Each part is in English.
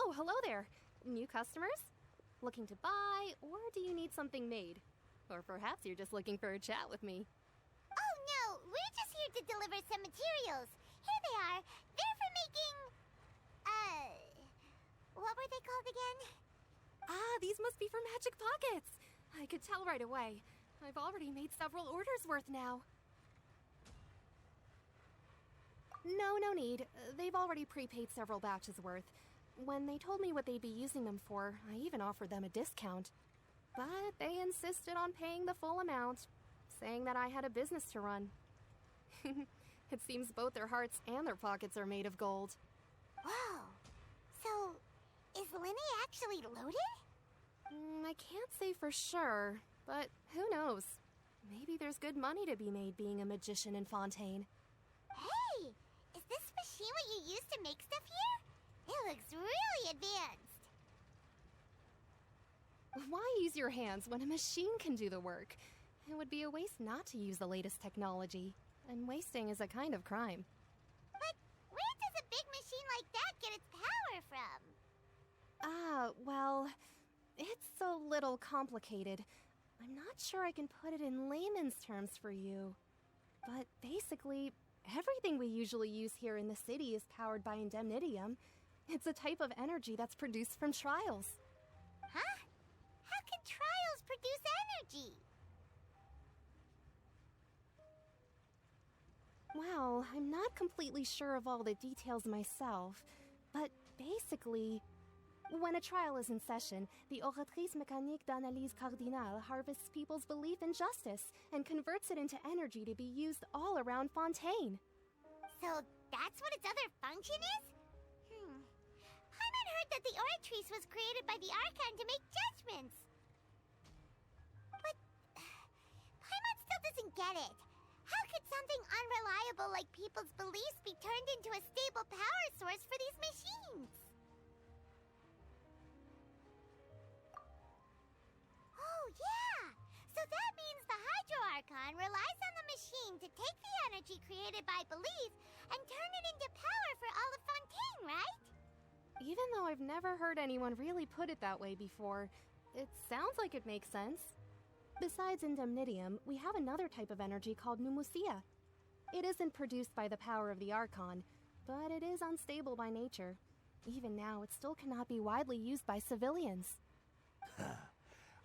Oh, hello there. New customers? Looking to buy, or do you need something made? Or perhaps you're just looking for a chat with me. Oh no, we're just here to deliver some materials. Here they are. They're for making... what were they called again? Ah, these must be for magic pockets. I could tell right away. I've already made several orders worth now. No need. They've already prepaid several batches worth. When they told me what they'd be using them for, I even offered them a discount. But they insisted on paying the full amount, saying that I had a business to run. It seems both their hearts and their pockets are made of gold. Whoa. So, is Linne actually loaded? I can't say for sure, but who knows? Maybe there's good money to be made being a magician in Fontaine. Hey! Is this machine what you use to make stuff here? It looks really advanced. Why use your hands when a machine can do the work? It would be a waste not to use the latest technology, and wasting is a kind of crime. But where does a big machine like that get its power from? Well, it's a little complicated. I'm not sure I can put it in layman's terms for you. But basically, everything we usually use here in the city is powered by indemnitium. It's a type of energy that's produced from trials. Huh? How can trials produce energy? Well, I'm not completely sure of all the details myself, but basically, when a trial is in session, the oratrice mécanique d'analyse cardinale harvests people's belief in justice and converts it into energy to be used all around Fontaine. So that's what its other function is? Paimon heard that the oratrice was created by the Archon to make judgments. But Paimon still doesn't get it. How could something unreliable like people's beliefs be turned into a stable power source for these machines? Oh, yeah! So that means the Hydro Archon relies on the machine to take the energy created by belief and turn it into power for all of Fontaine, right? Even though I've never heard anyone really put it that way before, it sounds like it makes sense. Besides indemnitium, we have another type of energy called pneumosia. It isn't produced by the power of the Archon, but it is unstable by nature. Even now, it still cannot be widely used by civilians.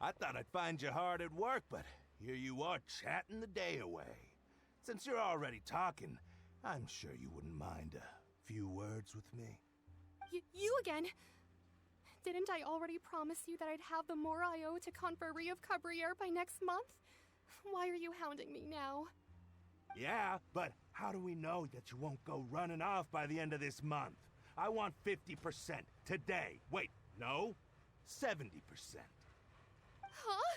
I thought I'd find you hard at work, but here you are chatting the day away. Since you're already talking, I'm sure you wouldn't mind a few words with me. You again? Didn't I already promise you that I'd have the more I owe to Confrérie of Cabriere by next month? Why are you hounding me now? Yeah, but how do we know that you won't go running off by the end of this month? I want 50% today. Wait, no, 70%. Huh?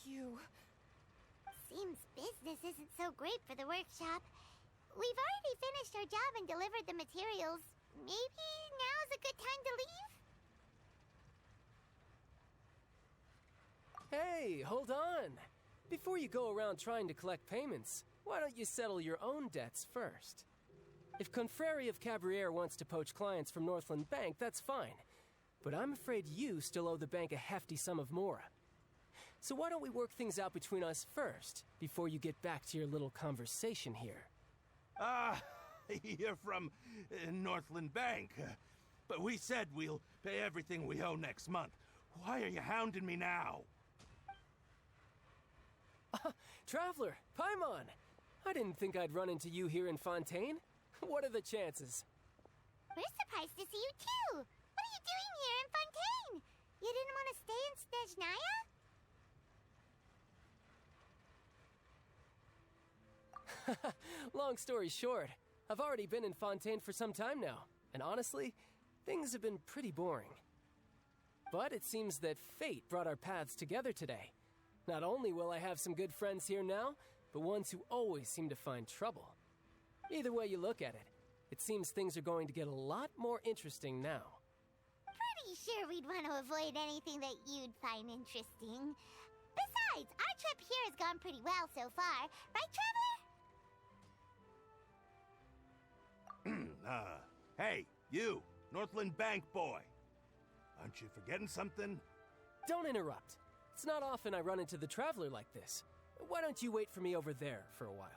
You... Seems business isn't so great for the workshop. We've already finished our job and delivered the materials. Maybe now's a good time to leave? Hey, hold on! Before you go around trying to collect payments, why don't you settle your own debts first? If Confrérie of Cabriere wants to poach clients from Northland Bank, that's fine. But I'm afraid you still owe the bank a hefty sum of mora. So why don't we work things out between us first, before you get back to your little conversation here? You're from Northland Bank. But we said we'll pay everything we owe next month. Why are you hounding me now? Traveler, Paimon! I didn't think I'd run into you here in Fontaine. What are the chances? We're surprised to see you too! What are you doing here in Fontaine? You didn't want to stay in Snezhnaya? Long story short, I've already been in Fontaine for some time now, and honestly, things have been pretty boring. But it seems that fate brought our paths together today. Not only will I have some good friends here now, but ones who always seem to find trouble. Either way you look at it, it seems things are going to get a lot more interesting now. Pretty sure we'd want to avoid anything that you'd find interesting. Besides, our trip here has gone pretty well so far, right, Traveler? Hey, you, Northland Bank boy. Aren't you forgetting something? Don't interrupt. It's not often I run into the traveler like this. Why don't you wait for me over there for a while?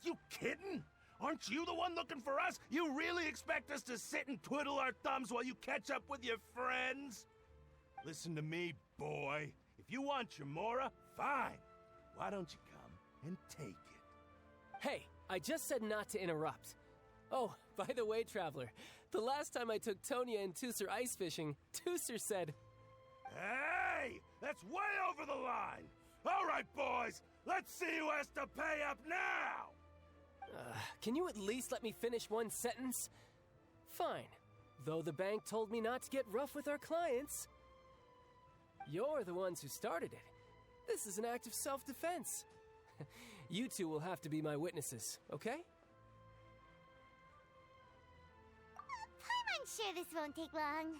You kidding? Aren't you the one looking for us? You really expect us to sit and twiddle our thumbs while you catch up with your friends? Listen to me, boy. If you want your Mora, fine. Why don't you come and take it? Hey, I just said not to interrupt. Oh, by the way, traveler, the last time I took Tonya and Tusser ice fishing, Tusser said, Hey! That's way over the line! All right, boys, let's see who has to pay up now! Can you at least let me finish one sentence? Fine. Though the bank told me not to get rough with our clients. You're the ones who started it. This is an act of self-defense. You two will have to be my witnesses, okay? I'm sure this won't take long.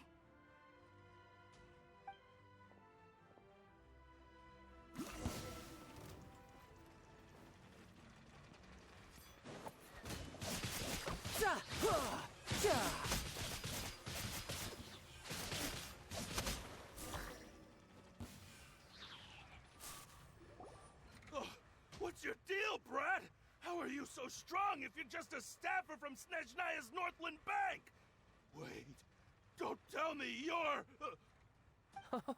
What's your deal, Brad? How are you so strong if you're just a staffer from Snezhnaya's Northland Bank? Wait, don't tell me you're...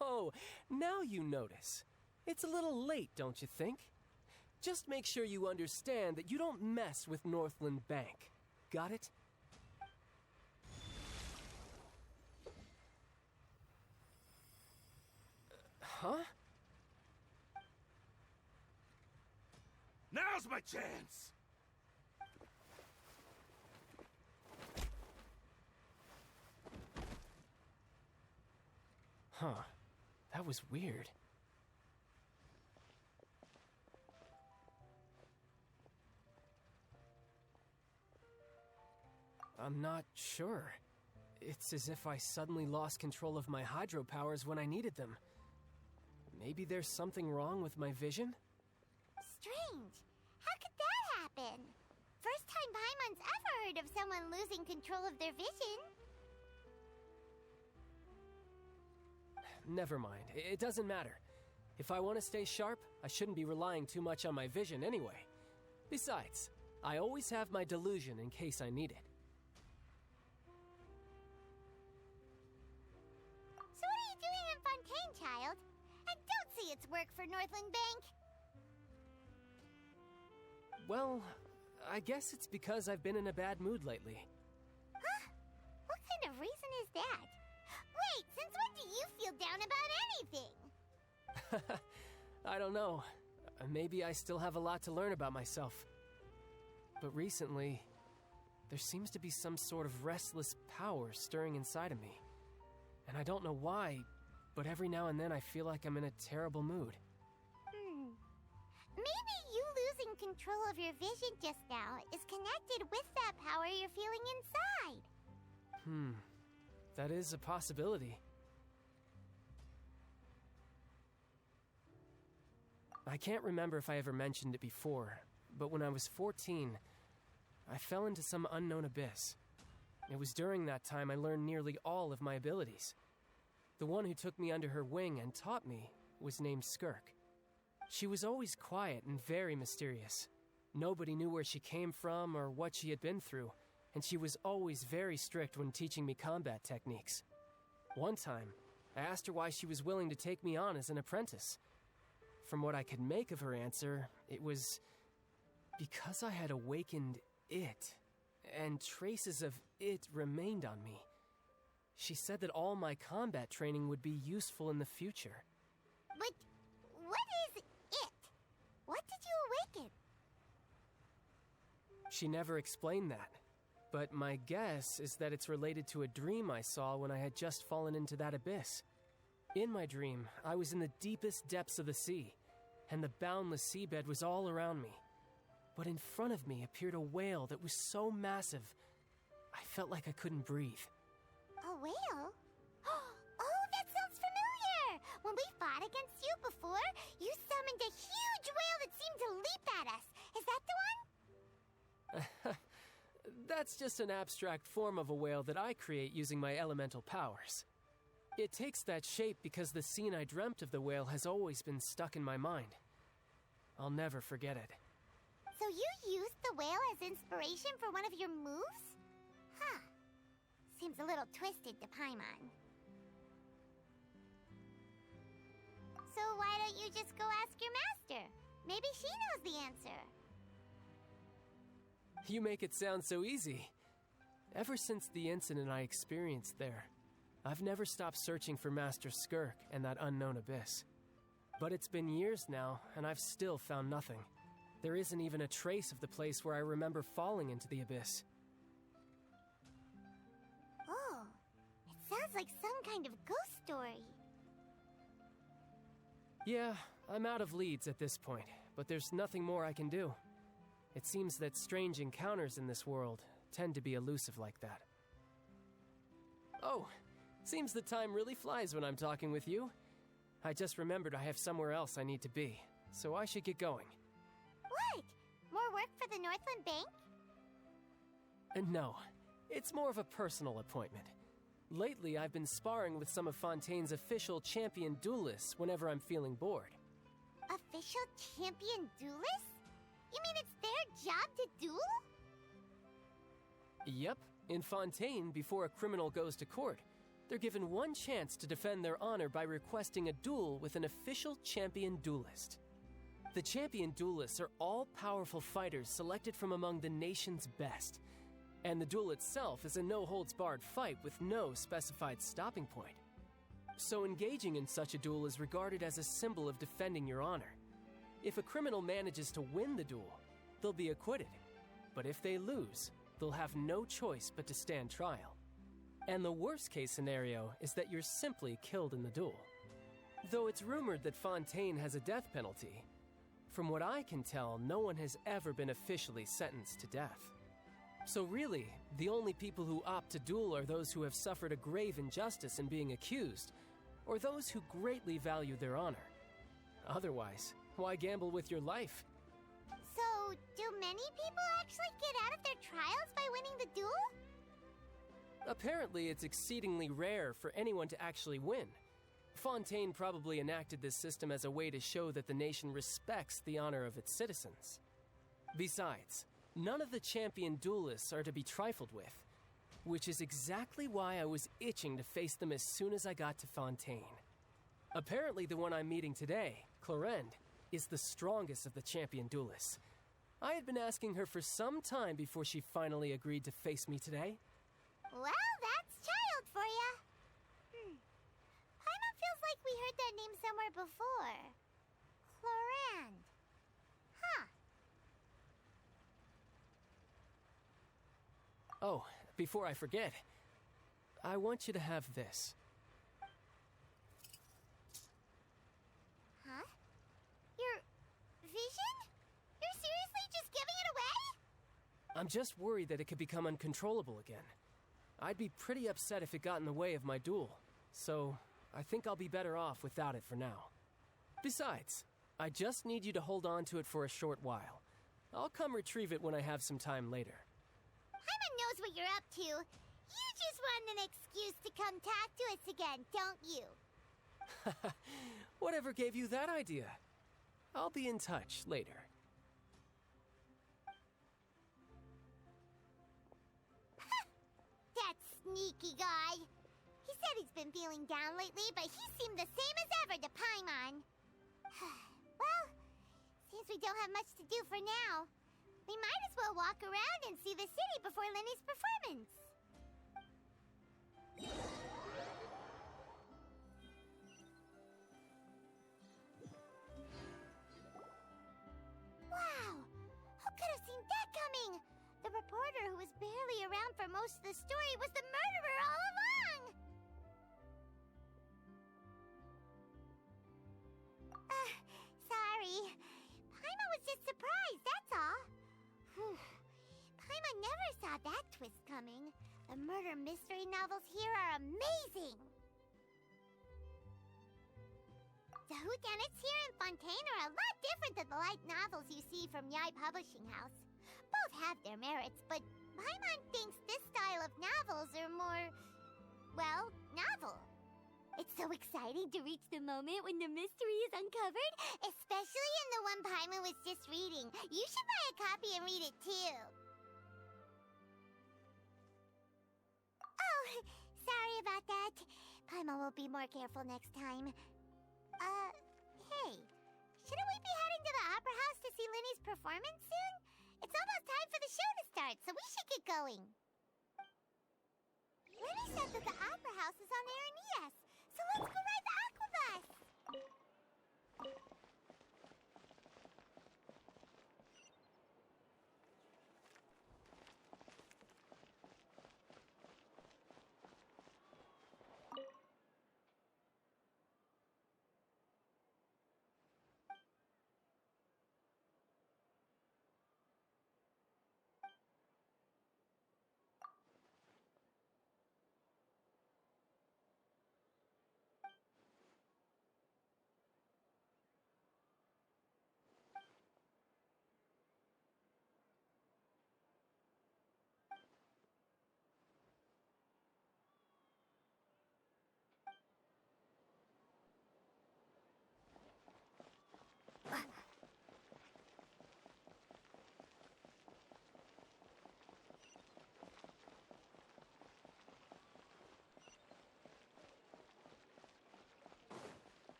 Oh, now you notice. It's a little late, don't you think? Just make sure you understand that you don't mess with Northland Bank. Got it? Huh? Now's my chance! Huh. That was weird. I'm not sure. It's as if I suddenly lost control of my hydro powers when I needed them. Maybe there's something wrong with my vision? Strange. How could that happen? First time Paimon's ever heard of someone losing control of their vision. Never mind. It doesn't matter. If I want to stay sharp, I shouldn't be relying too much on my vision anyway. Besides, I always have my delusion in case I need it. So what are you doing in Fontaine, child? I don't see its work for Northland Bank. Well, I guess it's because I've been in a bad mood lately. Huh? What kind of reason is that? Wait, since when do you feel down about anything? I don't know. Maybe I still have a lot to learn about myself. But recently, there seems to be some sort of restless power stirring inside of me. And I don't know why, but every now and then I feel like I'm in a terrible mood. Maybe you losing control of your vision just now is connected with that power you're feeling inside. That is a possibility. I can't remember if I ever mentioned it before, but when I was 14, I fell into some unknown abyss. It was during that time I learned nearly all of my abilities. The one who took me under her wing and taught me was named Skirk. She was always quiet and very mysterious. Nobody knew where she came from or what she had been through, and she was always very strict when teaching me combat techniques. One time, I asked her why she was willing to take me on as an apprentice. From what I could make of her answer, it was because I had awakened it, and traces of it remained on me. She said that all my combat training would be useful in the future. But what is it? What did you awaken? She never explained that, but my guess is that it's related to a dream I saw when I had just fallen into that abyss. In my dream, I was in the deepest depths of the sea, and the boundless seabed was all around me. But in front of me appeared a whale that was so massive, I felt like I couldn't breathe. A whale? Oh, that sounds familiar! When we fought against you before, you summoned a huge whale that seemed to leap at us. Is that the one? That's just an abstract form of a whale that I create using my elemental powers. It takes that shape because the scene I dreamt of the whale has always been stuck in my mind. I'll never forget it. So you used the whale as inspiration for one of your moves? Huh. Seems a little twisted to Paimon. So why don't you just go ask your master? Maybe she knows the answer. You make it sound so easy. Ever since the incident I experienced there, I've never stopped searching for Master Skirk and that unknown abyss. But it's been years now, and I've still found nothing. There isn't even a trace of the place where I remember falling into the abyss. Oh, it sounds like some kind of ghost story. Yeah, I'm out of leads at this point, but there's nothing more I can do. It seems that strange encounters in this world tend to be elusive like that. Oh, seems the time really flies when I'm talking with you. I just remembered I have somewhere else I need to be, so I should get going. What? More work for the Northland Bank? No, it's more of a personal appointment. Lately, I've been sparring with some of Fontaine's official champion duelists whenever I'm feeling bored. Official champion duelists? You mean it's their job to duel? Yep. In Fontaine, before a criminal goes to court, they're given one chance to defend their honor by requesting a duel with an official champion duelist. The champion duelists are all-powerful fighters selected from among the nation's best. And the duel itself is a no-holds-barred fight with no specified stopping point. So engaging in such a duel is regarded as a symbol of defending your honor. If a criminal manages to win the duel, they'll be acquitted. But if they lose, they'll have no choice but to stand trial. And the worst-case scenario is that you're simply killed in the duel. Though it's rumored that Fontaine has a death penalty, from what I can tell, no one has ever been officially sentenced to death. So really, the only people who opt to duel are those who have suffered a grave injustice in being accused, or those who greatly value their honor. Otherwise, why gamble with your life? So, do many people actually get out of their trials by winning the duel? Apparently, it's exceedingly rare for anyone to actually win. Fontaine probably enacted this system as a way to show that the nation respects the honor of its citizens. Besides, none of the champion duelists are to be trifled with, which is exactly why I was itching to face them as soon as I got to Fontaine. Apparently, the one I'm meeting today, Clorinde, is the strongest of the champion duelists. I had been asking her for some time before she finally agreed to face me today. Well, that's child for ya. Paimon feels like we heard that name somewhere before. Clorinde. Huh. Oh, before I forget, I want you to have this. Huh? Your vision? You're seriously just giving it away? I'm just worried that it could become uncontrollable again. I'd be pretty upset if it got in the way of my duel, so I think I'll be better off without it for now. Besides, I just need you to hold on to it for a short while. I'll come retrieve it when I have some time later. Paimon knows what you're up to. You just want an excuse to come talk to us again, don't you? Whatever gave you that idea? I'll be in touch later. That sneaky guy. He said he's been feeling down lately, but he seemed the same as ever to Paimon. Well, seems we don't have much to do for now. We might as well walk around and see the city before Lenny's performance. Wow! Who could have seen that coming? The reporter who was barely around for most of the story was the murderer all along! Sorry. Paimon was just surprised, that's all. Paimon never saw that twist coming. The murder mystery novels here are amazing! The whodunits here in Fontaine are a lot different than the light novels you see from Yai Publishing House. Both have their merits, but Paimon thinks this style of novels are more, well, novel. It's so exciting to reach the moment when the mystery is uncovered, especially in the one Paimon was just reading. You should buy a copy and read it too. Oh, sorry about that. Paimon will be more careful next time. Hey, shouldn't we be heading to the Opera House to see Linny's performance soon? It's almost time for the show to start, so we should get going. Linny said that the Opera House is on Araneas, so let's go ride the Aqua Bus!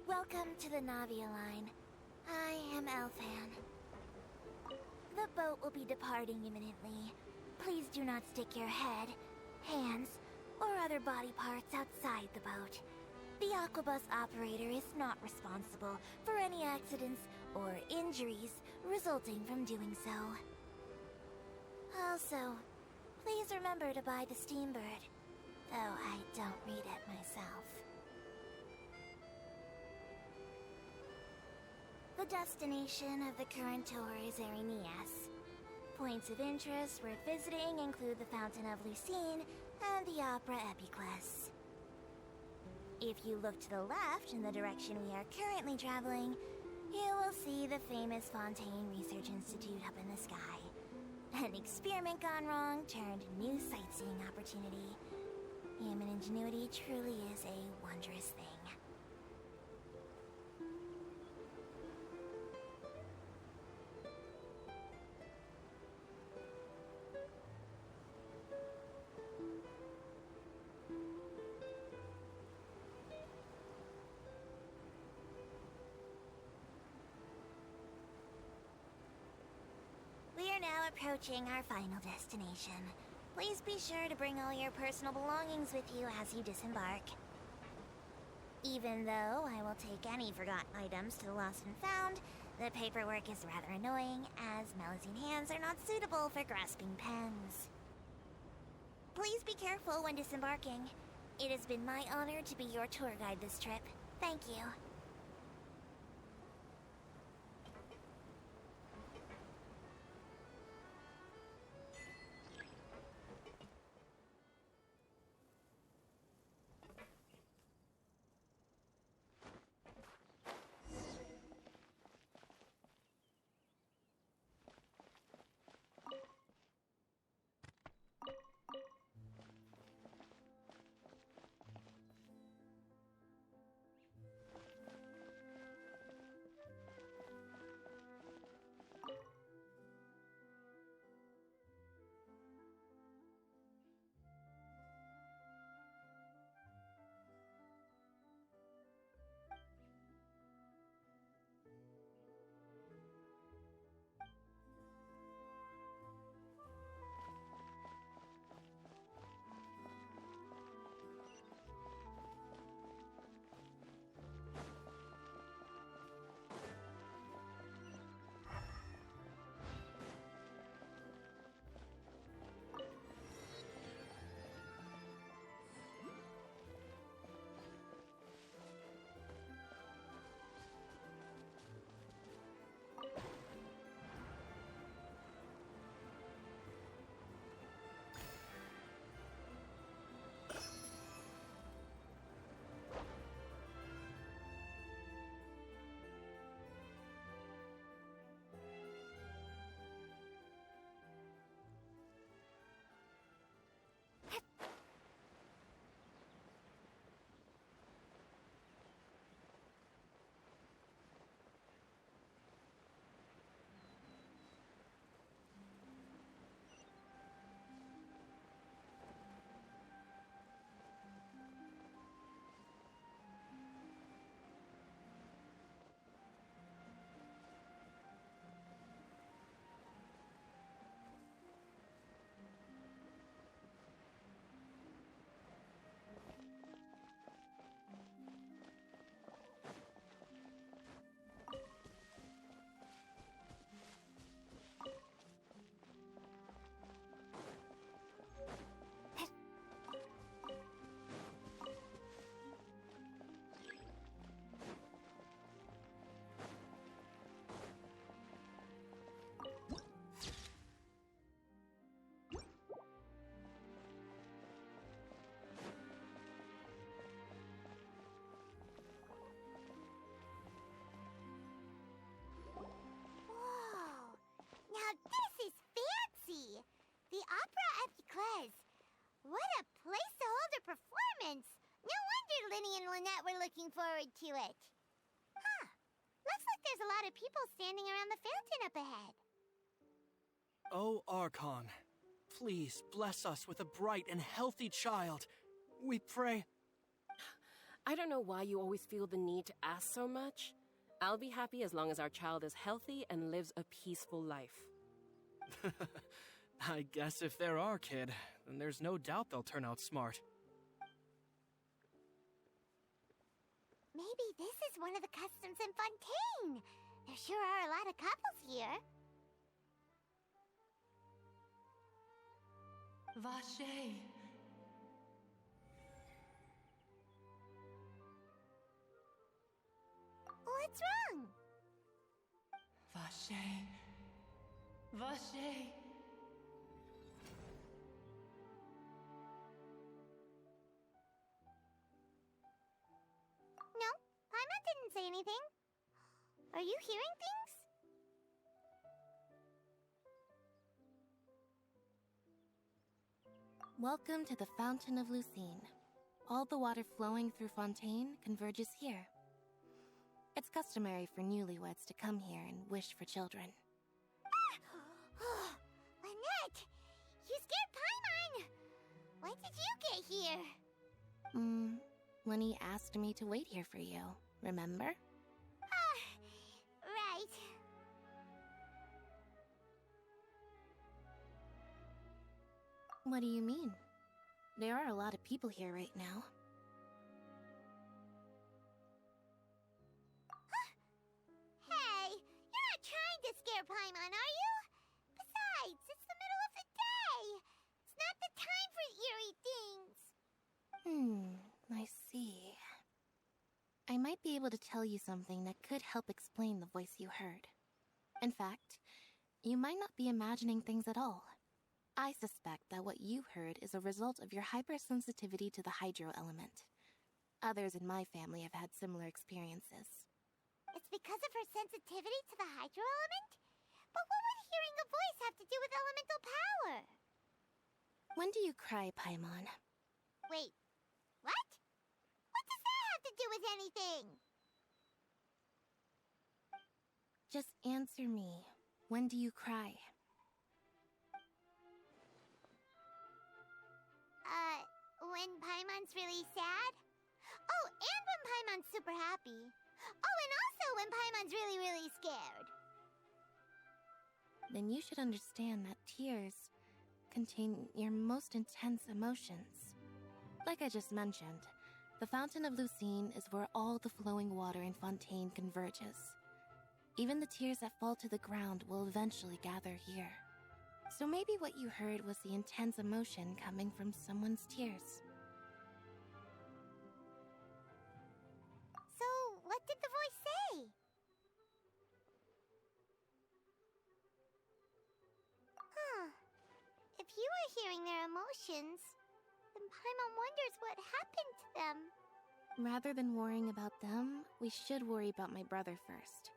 Welcome to the Navia line. I am Elfan. The boat will be departing imminently. Please do not stick your head, hands, or other body parts outside the boat. The Aquabus operator is not responsible for any accidents or injuries resulting from doing so. Also, please remember to buy the Steambird, though I don't read it myself. The destination of the current tour is Araneas. Points of interest worth visiting include the Fountain of Lucine and the Opera Epiclese. If you look to the left in the direction we are currently traveling, you will see the famous Fontaine Research Institute up in the sky. An experiment gone wrong turned new sightseeing opportunity. Human ingenuity truly is a wondrous thing. We are now approaching our final destination. Please be sure to bring all your personal belongings with you as you disembark. Even though I will take any forgotten items to the lost and found, the paperwork is rather annoying, as Melusine hands are not suitable for grasping pens. Please be careful when disembarking. It has been my honor to be your tour guide this trip. Thank you. The opera at Eclairs. What a place to hold a performance! No wonder Linny and Lynette were looking forward to it. Huh. Looks like there's a lot of people standing around the fountain up ahead. Oh, Archon, please bless us with a bright and healthy child. We pray. I don't know why you always feel the need to ask so much. I'll be happy as long as our child is healthy and lives a peaceful life. I guess if they're our kid, then there's no doubt they'll turn out smart. Maybe this is one of the customs in Fontaine. There sure are a lot of couples here. Vache. What's wrong? Vache. Vache. didn't say anything. Are you hearing things? Welcome to the Fountain of Lucine. All the water flowing through Fontaine converges here. It's customary for newlyweds to come here and wish for children. Lynette! You scared Paimon! When did you get here? When he asked me to wait here for you, remember? Right. What do you mean? There are a lot of people here right now. Hey, you're not trying to scare Paimon, are you? Besides, it's the middle of the day. It's not the time for eerie things. I see. I might be able to tell you something that could help explain the voice you heard. In fact, you might not be imagining things at all. I suspect that what you heard is a result of your hypersensitivity to the hydro element. Others in my family have had similar experiences. It's because of her sensitivity to the hydro element? But what would hearing a voice have to do with elemental power? When do you cry, Paimon? Wait, what? What does that have to do with anything? Just answer me. When do you cry? When Paimon's really sad? Oh, and when Paimon's super happy. Oh, and also when Paimon's really, really scared. Then you should understand that tears contain your most intense emotions. Like I just mentioned, the Fountain of Lucine is where all the flowing water in Fontaine converges. Even the tears that fall to the ground will eventually gather here. So maybe what you heard was the intense emotion coming from someone's tears. So, what did the voice say? If you are hearing their emotions, then Paimon wonders what happened to them. Rather than worrying about them, we should worry about my brother first.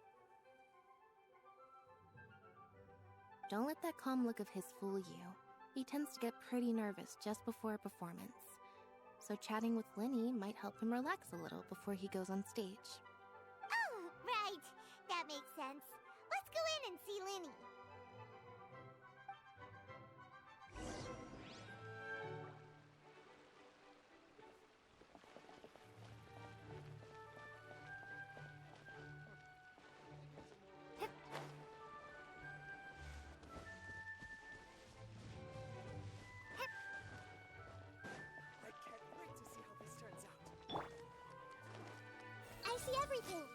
Don't let that calm look of his fool you. He tends to get pretty nervous just before a performance. So chatting with Linny might help him relax a little before he goes on stage. Oh, right. That makes sense. Let's go in and see Linny. I see everything.